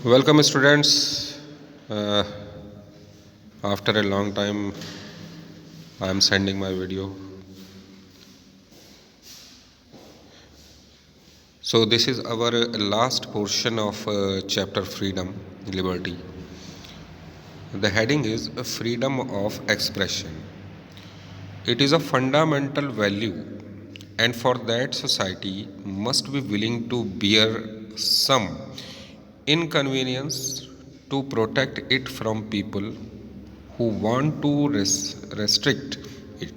Welcome, students. Uh, After a long time, I am sending my video. So, this is our last portion of chapter Freedom, Liberty. The heading is Freedom of Expression. It is a fundamental value, and for that, society must be willing to bear some inconvenience to protect it from people who want to restrict it.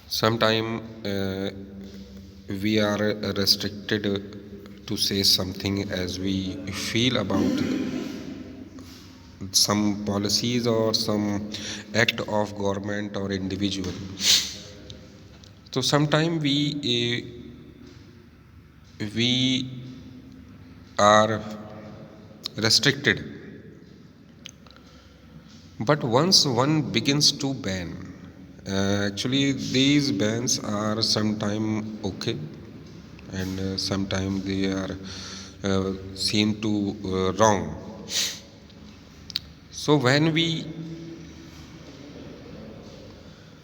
Sometimes we are restricted to say something as we feel about some policies or some act of government or individual. So sometimes we are restricted, but once one begins to ban, actually these bans are sometimes okay, and sometimes they are seem to wrong. So when we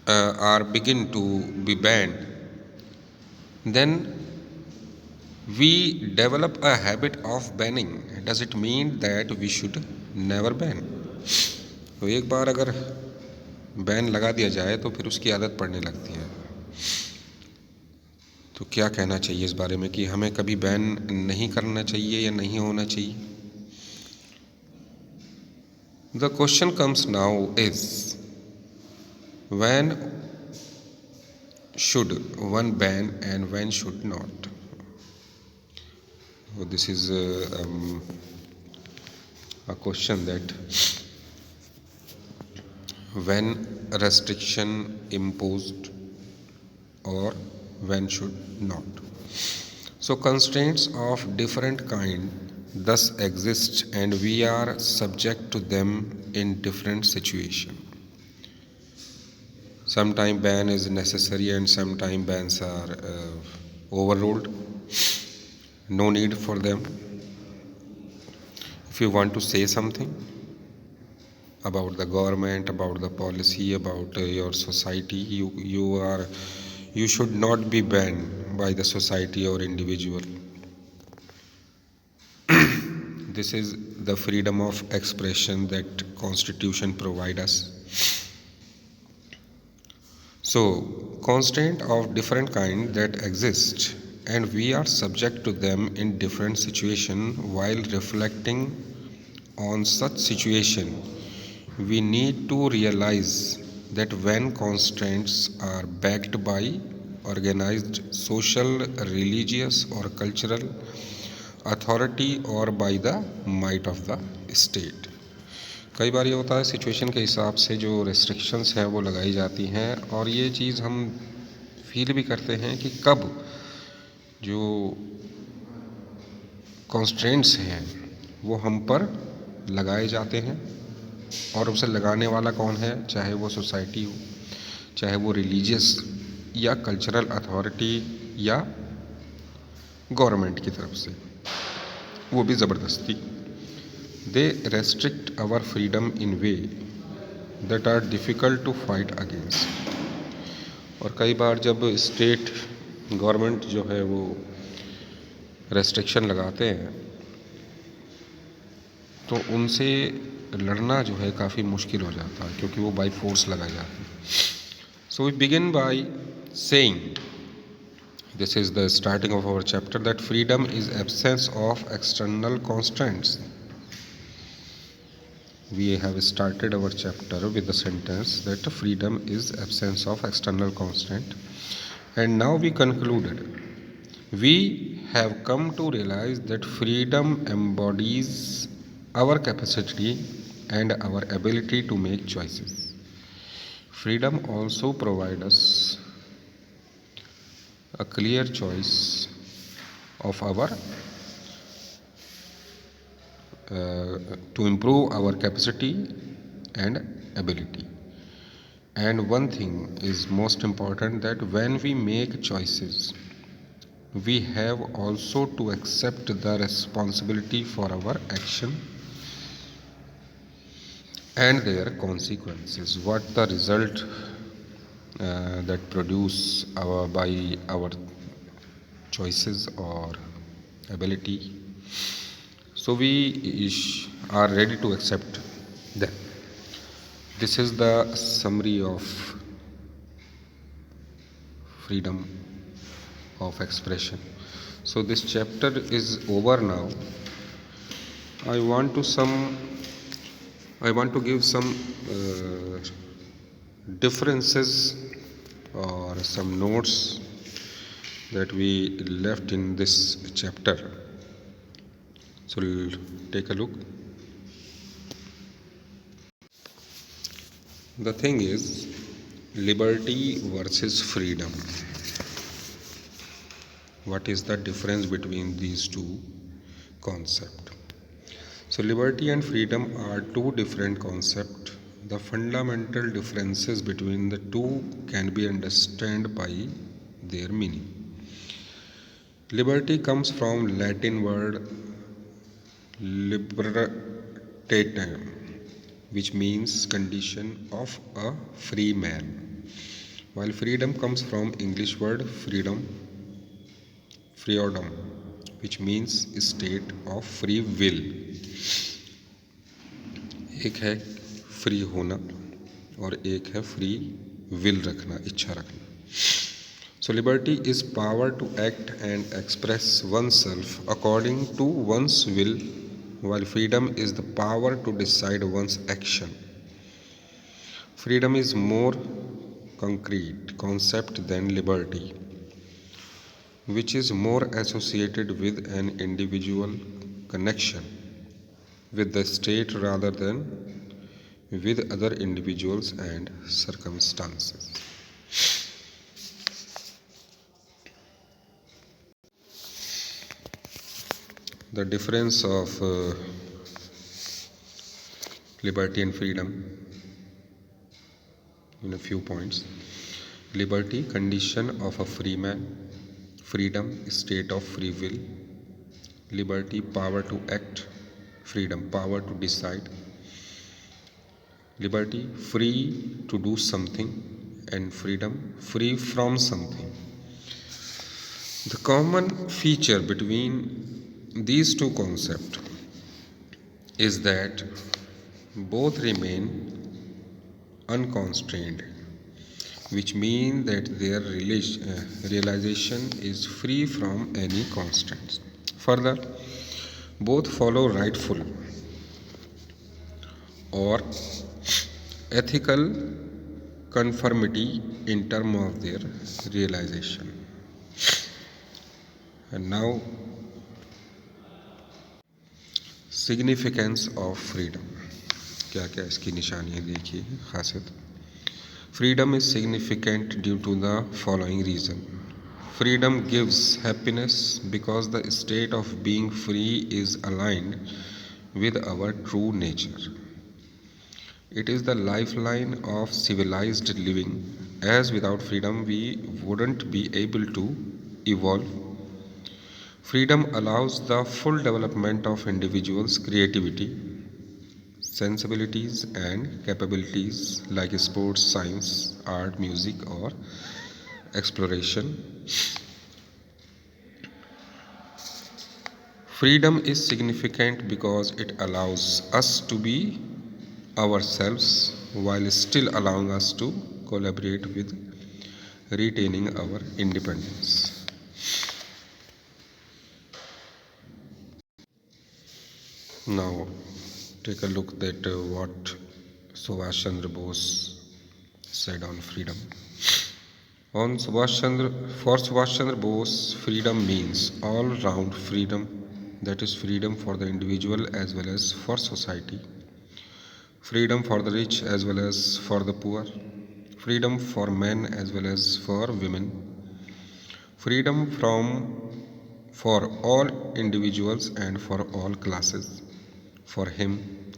are begin to be banned, then we develop a habit of banning. Does it mean that we should never ban? तो एक बार अगर ban लगा दिया जाए तो फिर उसकी आदत पड़ने लगती है। तो क्या कहना चाहिए इस बारे में कि हमें कभी बैन नहीं करना चाहिए या नहीं होना चाहिए? The question comes now is, when should one ban and when should not? So this is a question that when restriction imposed or when should not. So constraints of different kind thus exist and we are subject to them in different situation. Sometimes ban is necessary and sometimes bans are overruled. No need for them. If you want to say something about the government, about the policy, about your society, you should not be banned by the society or individual. This is the freedom of expression that Constitution provide us. So, constraint of different kind that exist and we are subject to them in different situation. While reflecting on such situation, we need to realize that when constraints are backed by organized social, religious or cultural authority or by the might of the state. कई बार ये होता है situation के हिसाब से जो restrictions हैं वो लगाई जाती हैं और ये चीज़ हम फील भी करते हैं कि कब जो कॉन्स्ट्रेंट्स हैं वो हम पर लगाए जाते हैं और उसे लगाने वाला कौन है, चाहे वो सोसाइटी हो, चाहे वो रिलीजियस या कल्चरल अथॉरिटी या गवर्नमेंट की तरफ से, वो भी ज़बरदस्ती. They restrict our freedom in way that are difficult to fight against. और कई बार जब स्टेट गवर्नमेंट जो है वो रेस्ट्रिक्शन लगाते हैं तो उनसे लड़ना जो है काफ़ी मुश्किल हो जाता है क्योंकि वो बाई फोर्स लगाए जाते हैं. So we begin by saying, this is the starting of our chapter, that freedom is absence of external constraints. We have started our chapter with the sentence that freedom is absence of external constraint, and now we concluded. We have come to realize that freedom embodies our capacity and our ability to make choices. Freedom also provides us a clear choice of our to improve our capacity and ability. And one thing is most important, that when we make choices, we have also to accept the responsibility for our action and their consequences. What the result that produce by our choices or ability. So are ready to accept them. This is the summary of freedom of expression. So this chapter is over now. I want to some I want to give some differences or some notes that we left in this chapter. So we'll take a look. The thing is liberty versus freedom. What is the difference between these two concepts? So liberty and freedom are two different concepts. The fundamental differences between the two can be understood by their meaning. Liberty comes from Latin word libertatem, which means condition of a free man, while freedom comes from English word freedom, which means state of free will. एक है free होना और एक है free will रखना, इच्छा रखना. So liberty is power to act and express oneself according to one's will, while freedom is the power to decide one's action. Freedom is more concrete concept than liberty, which is more associated with an individual connection with the state rather than with other individuals and circumstances. The difference of liberty and freedom in a few points. Liberty, condition of a free man. Freedom, state of free will. Liberty, power to act. Freedom, power to decide. Liberty, free to do something, and freedom, free from something. The common feature between these two concepts is that both remain unconstrained, which means that their realization is free from any constraints. Further, both follow rightful or ethical conformity in terms of their realization. And now, significance of freedom. क्या क्या इसकी निशानियाँ देखिए, खासियत. Freedom is significant due to the following reason. Freedom gives happiness because the state of being free is aligned with our true nature. It is the lifeline of civilized living, as without freedom we wouldn't be able to evolve. Freedom allows the full development of individuals' creativity, sensibilities, and capabilities like sports, science, art, music, or exploration. Freedom is significant because it allows us to be ourselves while still allowing us to collaborate with retaining our independence. Now, take a look at what Subhash Chandra Bose said on freedom. For Subhash Chandra Bose, freedom means all-round freedom, that is freedom for the individual as well as for society, freedom for the rich as well as for the poor, freedom for men as well as for women, freedom for all individuals and for all classes. For him,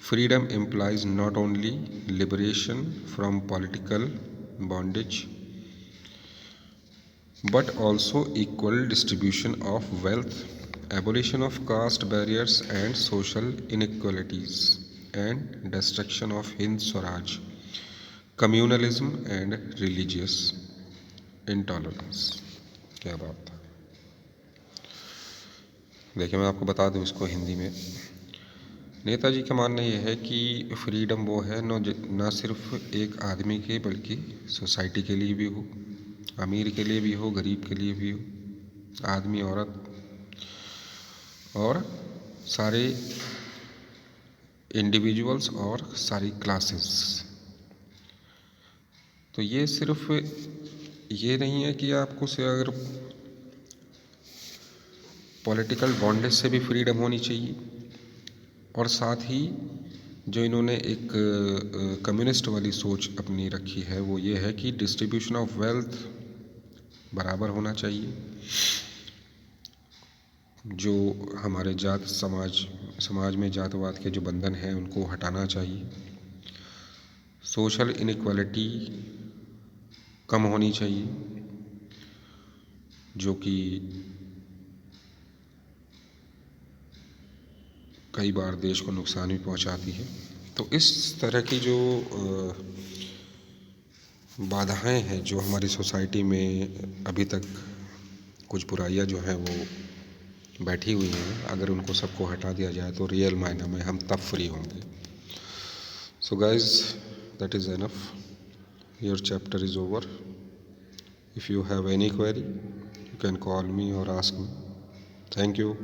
freedom implies not only liberation from political bondage but also equal distribution of wealth, abolition of caste barriers and social inequalities, and destruction of Hind Swaraj, communalism and religious intolerance. क्या बात था। देखिए मैं आपको बता दूं इसको हिंदी में। नेताजी का मानना यह है कि फ्रीडम वो है ना सिर्फ एक आदमी के बल्कि सोसाइटी के लिए भी हो, अमीर के लिए भी हो, गरीब के लिए भी हो, आदमी औरत और सारे इंडिविजुअल्स और सारी क्लासेस। तो ये सिर्फ ये नहीं है कि आपको से अगर पॉलिटिकल बॉन्डेज से भी फ्रीडम होनी चाहिए, और साथ ही जो इन्होंने एक कम्युनिस्ट वाली सोच अपनी रखी है वो ये है कि डिस्ट्रीब्यूशन ऑफ वेल्थ बराबर होना चाहिए। जो हमारे जात समाज में जातवाद के जो बंधन हैं उनको हटाना चाहिए। सोशल इनइक्वालिटी कम होनी चाहिए जो कि कई बार देश को नुकसान भी पहुंचाती है। तो इस तरह की जो बाधाएं हैं जो हमारी सोसाइटी में अभी तक कुछ बुराइयां जो हैं वो बैठी हुई हैं, अगर उनको सबको हटा दिया जाए तो रियल मायने में हम तब फ्री होंगे। So guys, that is enough, your chapter is over. If you have any query you can call me or ask me. Thank you.